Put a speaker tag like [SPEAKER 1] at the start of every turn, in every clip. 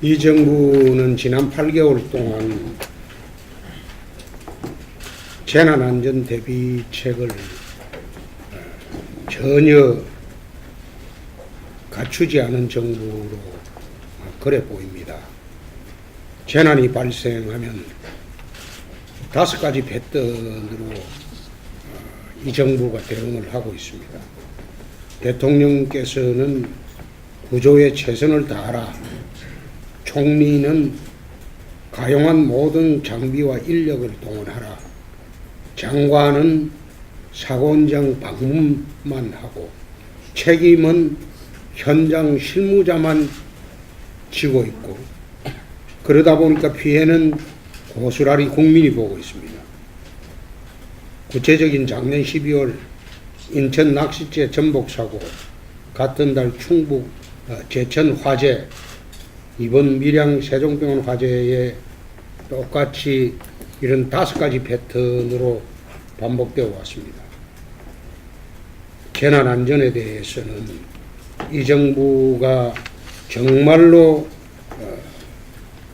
[SPEAKER 1] 이 정부는 지난 8개월 동안 재난안전 대비책을 전혀 갖추지 않은 정부로 그래 보입니다. 재난이 발생하면 5가지 뱃돈으로 이 정부가 대응을 하고 있습니다. 대통령께서는 구조에 최선을 다하라. 총리는 가용한 모든 장비와 인력을 동원하라. 장관은 사고 현장 방문만 하고 책임은 현장 실무자만 지고 있고, 그러다 보니까 피해는 고스란히 국민이 보고 있습니다. 구체적인 작년 12월 인천 낚싯재 전복 사고, 같은 달 충북 제천 화재, 이번 밀양 세종병원 화재에 똑같이 이런 5가지 패턴으로 반복되어 왔습니다. 재난안전에 대해서는 이 정부가 정말로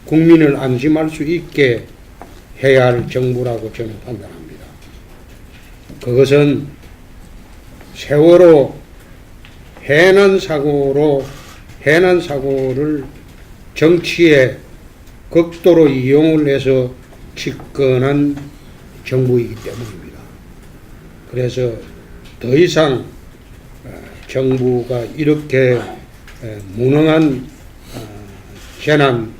[SPEAKER 1] 국민을 안심할 수 있게 해야 할 정부라고 저는 판단합니다. 그것은 세월호 해난 사고를 정치에 극도로 이용을 해서 집권한 정부이기 때문입니다. 그래서 더 이상 정부가 이렇게 무능한 재난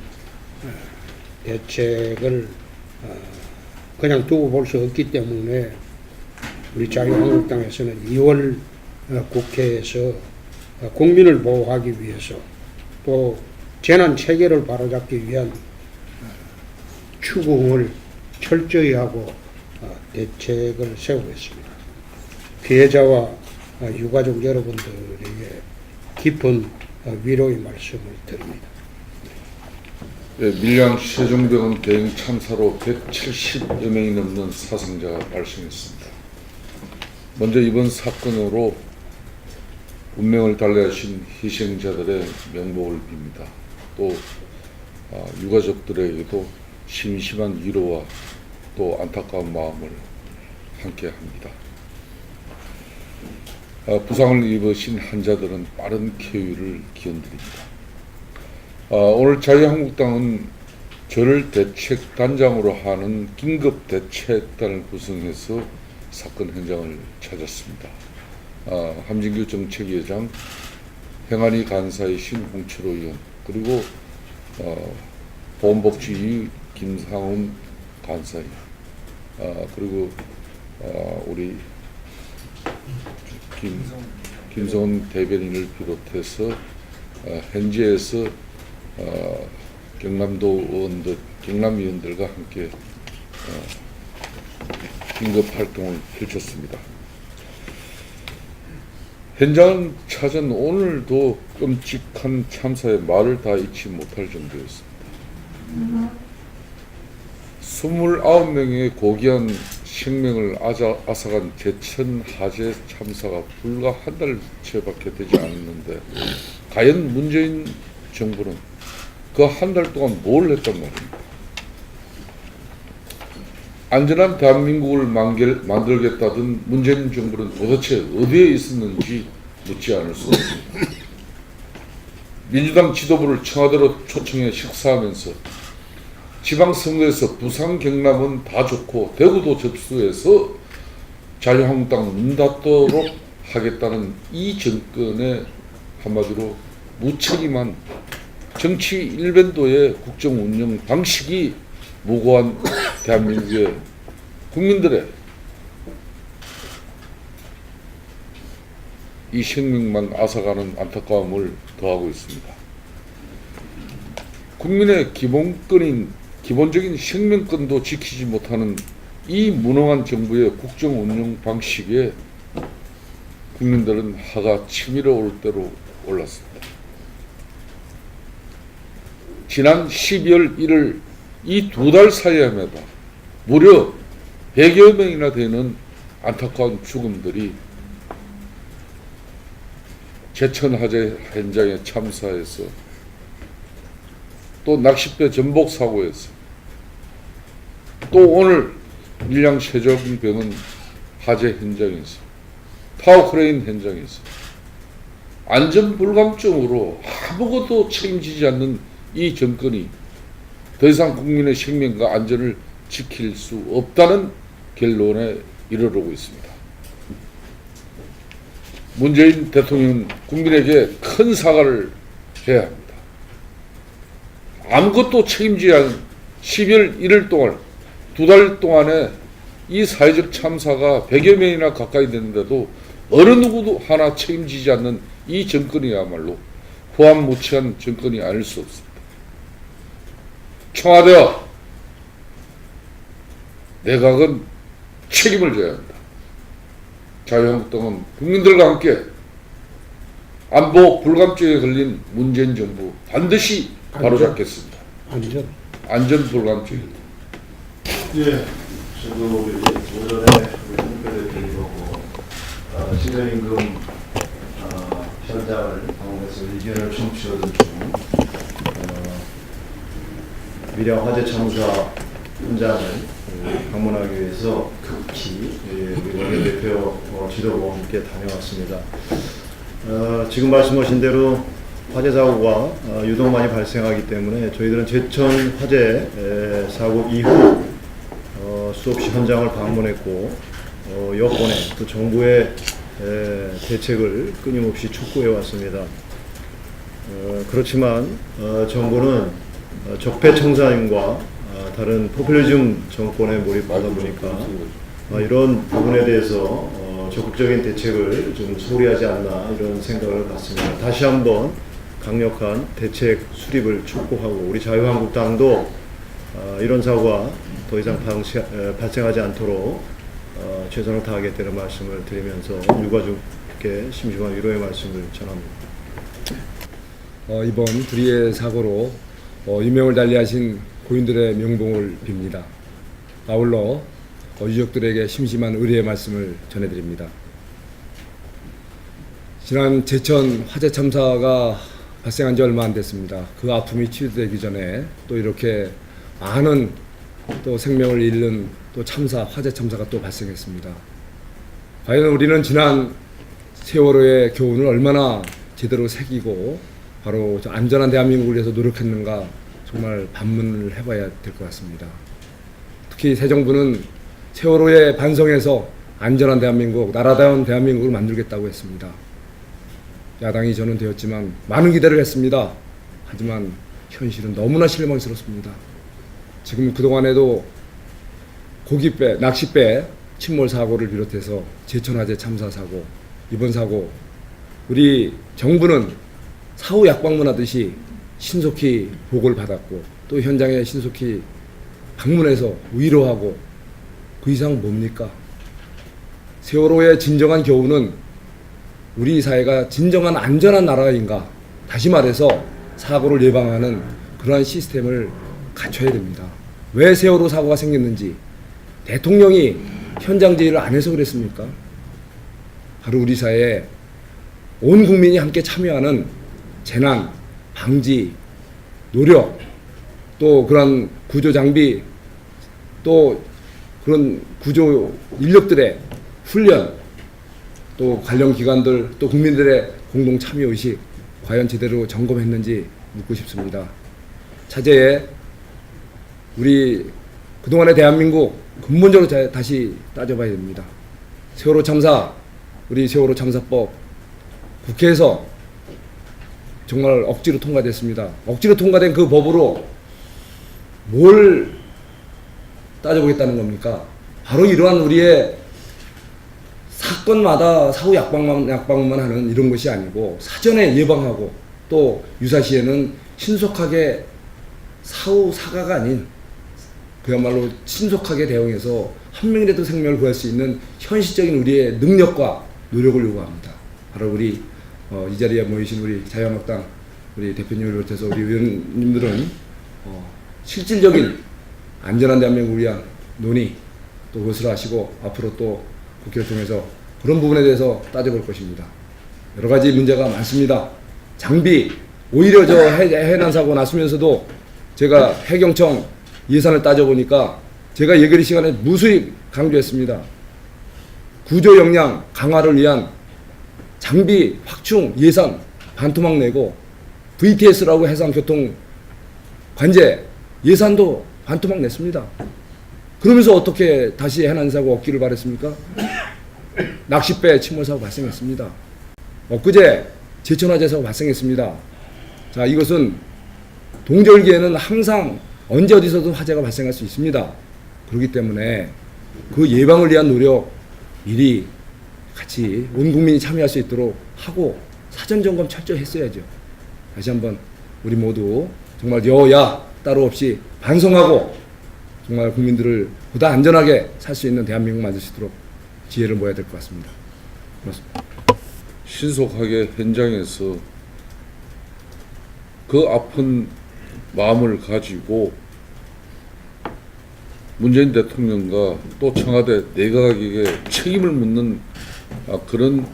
[SPEAKER 1] 대책을 그냥 두고 볼 수 없기 때문에 우리 자유한국당에서는 2월 국회에서 국민을 보호하기 위해서 또 재난 체계를 바로잡기 위한 추궁을 철저히 하고 대책을 세우겠습니다. 피해자와 유가족 여러분들에게 깊은 위로의 말씀을 드립니다.
[SPEAKER 2] 네, 밀양 세종병원 대형 참사로 170여 명이 넘는 사상자가 발생했습니다. 먼저 이번 사건으로 운명을 달래하신 희생자들의 명복을 빕니다. 또 유가족들에게도 심심한 위로와 또 안타까운 마음을 함께합니다. 부상을 입으신 환자들은 빠른 쾌유를 기원드립니다. 오늘 자유한국당은 저를 대책단장으로 하는 긴급대책단을 구성해서 사건 현장을 찾았습니다. 함진규 정책위원장, 행안위 간사이신 홍철호 의원, 그리고 보건복지위 김상훈 간사위, 그리고 우리 김성훈 대변인을 비롯해서 현지에서 경남위원들과 함께 긴급 활동을 펼쳤습니다. 현장을 찾은 오늘도 끔찍한 참사의 말을 다 잊지 못할 정도였습니다. 29명의 고귀한 생명을 앗아간 제천 화재 참사가 불과 한 달 채밖에 되지 않았는데, 과연 문재인 정부는 그 한 달 동안 뭘 했단 말입니까? 안전한 대한민국을 만들겠다던 문재인 정부는 도대체 어디에 있었는지 묻지 않을 수 없습니다. 민주당 지도부를 청와대로 초청해 식사하면서 지방선거에서 부산, 경남은 다 좋고 대구도 접수해서 자유한국당 문 닫도록 하겠다는 이 정권의 한마디로 무책임한 정치 일변도의 국정 운영 방식이 무고한 대한민국의 국민들의 이 생명만 앗아가는 안타까움을 더하고 있습니다. 국민의 기본적인 생명권도 지키지 못하는 이 무능한 정부의 국정 운영 방식에 국민들은 화가 치밀어 올 대로 올랐습니다. 지난 12월 1일 이 2달 사이에마다 무려 100여 명이나 되는 안타까운 죽음들이 제천화재 현장에 참사해서 또 낚싯배 전복 사고에서 또 오늘 밀양 최저비병은 화재 현장에서 타워크레인 현장에서 안전불감증으로 아무것도 책임지지 않는 이 정권이 더 이상 국민의 생명과 안전을 지킬 수 없다는 결론에 이르르고 있습니다. 문재인 대통령은 국민에게 큰 사과를 해야 합니다. 아무것도 책임지지 않은 12월 1일 동안 2달 동안에 이 사회적 참사가 100여 명이나 가까이 됐는데도 어느 누구도 하나 책임지지 않는 이 정권이야말로 후한무치한 정권이 아닐 수 없습니다. 청와대와 내각은 책임을 져야 합니다. 자유한국당은 국민들과 함께 안보 불감증에 걸린 문재인 정부 반드시 바로잡겠습니다. 안전 불감증입니다.
[SPEAKER 3] 예, 저도 오전에 우리 홍표 대표님하고 시민임금 현장을 방문해서 의견을 청취하던 중 밀양 화재 참사 현장을 방문하기 위해서 극히 우리 원내대표 지도부와 함께 다녀왔습니다. 지금 말씀하신 대로 화재 사고가 유독 많이 발생하기 때문에 저희들은 제천 화재 사고 이후 수없이 현장을 방문했고 여권의 또 정부의 대책을 끊임없이 촉구해 왔습니다. 그렇지만 정부는 적폐청산과 다른 포퓰리즘 정권에 몰입하다 보니까 이런 부분에 대해서 적극적인 대책을 좀 소홀히하지 않나 이런 생각을 갖습니다. 다시 한번 강력한 대책 수립을 촉구하고 우리 자유한국당도 이런 사고가 더 이상 발생하지 않도록 최선을 다하겠다는 말씀을 드리면서 유가족께 심심한 위로의 말씀을 전합니다.
[SPEAKER 4] 이번 불의의 사고로 유명을 달리하신 고인들의 명복을 빕니다. 아울러 유족들에게 심심한 의뢰의 말씀을 전해드립니다. 지난 제천 화재 참사가 발생한 지 얼마 안 됐습니다. 그 아픔이 치유되기 전에 또 이렇게 많은 또 생명을 잃는 또 참사, 화재 참사가 또 발생했습니다. 과연 우리는 지난 세월호의 교훈을 얼마나 제대로 새기고 바로 안전한 대한민국을 위해서 노력했는가 정말 반문을 해봐야 될 것 같습니다. 특히 새 정부는 세월호에 반성해서 안전한 대한민국, 나라다운 대한민국을 만들겠다고 했습니다. 야당이 저는 되었지만 많은 기대를 했습니다. 하지만 현실은 너무나 실망스럽습니다. 지금 그동안에도 고깃배, 낚싯배 침몰 사고를 비롯해서 제천화재 참사 사고, 이번 사고 우리 정부는 사후 약방문하듯이 신속히 보고를 받았고 또 현장에 신속히 방문해서 위로하고 그 이상 뭡니까? 세월호의 진정한 교훈은 우리 사회가 진정한 안전한 나라인가, 다시 말해서 사고를 예방하는 그러한 시스템을 갖춰야 됩니다. 왜 세월호 사고가 생겼는지 대통령이 현장 제의를 안 해서 그랬습니까? 바로 우리 사회에 온 국민이 함께 참여하는 재난 방지 노력, 또 그런 구조 장비, 또 그런 구조 인력들의 훈련, 또 관련 기관들, 또 국민들의 공동 참여 의식 과연 제대로 점검했는지 묻고 싶습니다. 차제에 우리 그동안의 대한민국 근본적으로 다시 따져봐야 됩니다. 세월호 참사, 우리 세월호 참사법 국회에서 정말 억지로 통과됐습니다. 억지로 통과된 그 법으로 뭘 따져보겠다는 겁니까? 바로 이러한 우리의 사건마다 사후 약방만 하는 이런 것이 아니고 사전에 예방하고 또 유사시에는 신속하게 사후 사과가 아닌 그야말로 신속하게 대응해서 한 명이라도 생명을 구할 수 있는 현실적인 우리의 능력과 노력을 요구합니다. 바로 우리 이 자리에 모이신 우리 자유한국당 우리 대표님을 비롯해서 우리 의원님들은 실질적인 안전한 대한민국을 위한 논의 또 그것을 하시고 앞으로 또 국회를 통해서 그런 부분에 대해서 따져볼 것입니다. 여러 가지 문제가 많습니다. 장비, 오히려 저 해난 사고 났으면서도 제가 해경청 예산을 따져보니까 제가 예결위 시간에 무수히 강조했습니다. 구조 역량 강화를 위한 장비 확충 예산 반토막 내고 VTS라고 해상교통 관제 예산도 반토막 냈습니다. 그러면서 어떻게 다시 해난 사고 없기를 바랬습니까? 낚싯배 침몰 사고 발생했습니다. 엊그제 제천화재 사고 발생했습니다. 자, 이것은 동절기에는 항상 언제 어디서든 화재가 발생할 수 있습니다. 그렇기 때문에 그 예방을 위한 노력 미리 같이 온 국민이 참여할 수 있도록 하고 사전 점검 철저히 했어야죠. 다시 한번 우리 모두 정말 여야 따로 없이 반성하고 정말 국민들을 보다 안전하게 살 수 있는 대한민국 만들 수 있도록 지혜를 모아야 될 것 같습니다. 고맙습니다.
[SPEAKER 2] 신속하게 현장에서 그 아픈 마음을 가지고 문재인 대통령과 또 청와대 내각에게 책임을 묻는 그런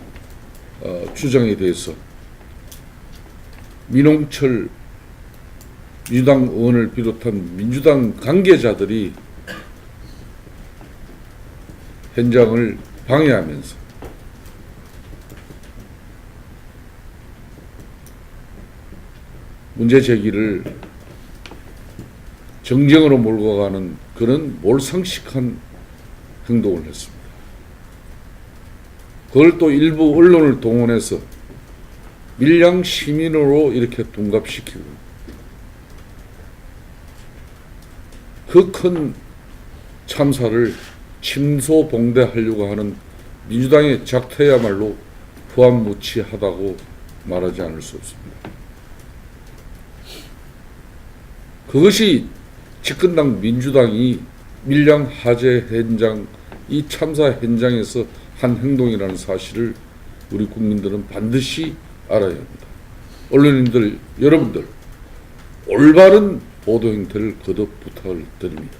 [SPEAKER 2] 주장에 대해서 민홍철 민주당 의원을 비롯한 민주당 관계자들이 현장을 방해하면서 문제 제기를 정쟁으로 몰고 가는 그런 몰상식한 행동을 했습니다. 그걸 또 일부 언론을 동원해서 밀양 시민으로 이렇게 둔갑시키고 그 큰 참사를 침소봉대하려고 하는 민주당의 작태야말로 후한무치하다고 말하지 않을 수 없습니다. 그것이 집권당 민주당이 밀양 화재 현장, 이 참사 현장에서 한 행동이라는 사실을 우리 국민들은 반드시 알아야 합니다. 언론인들, 여러분들 올바른 보도 행태를 거듭 부탁을 드립니다.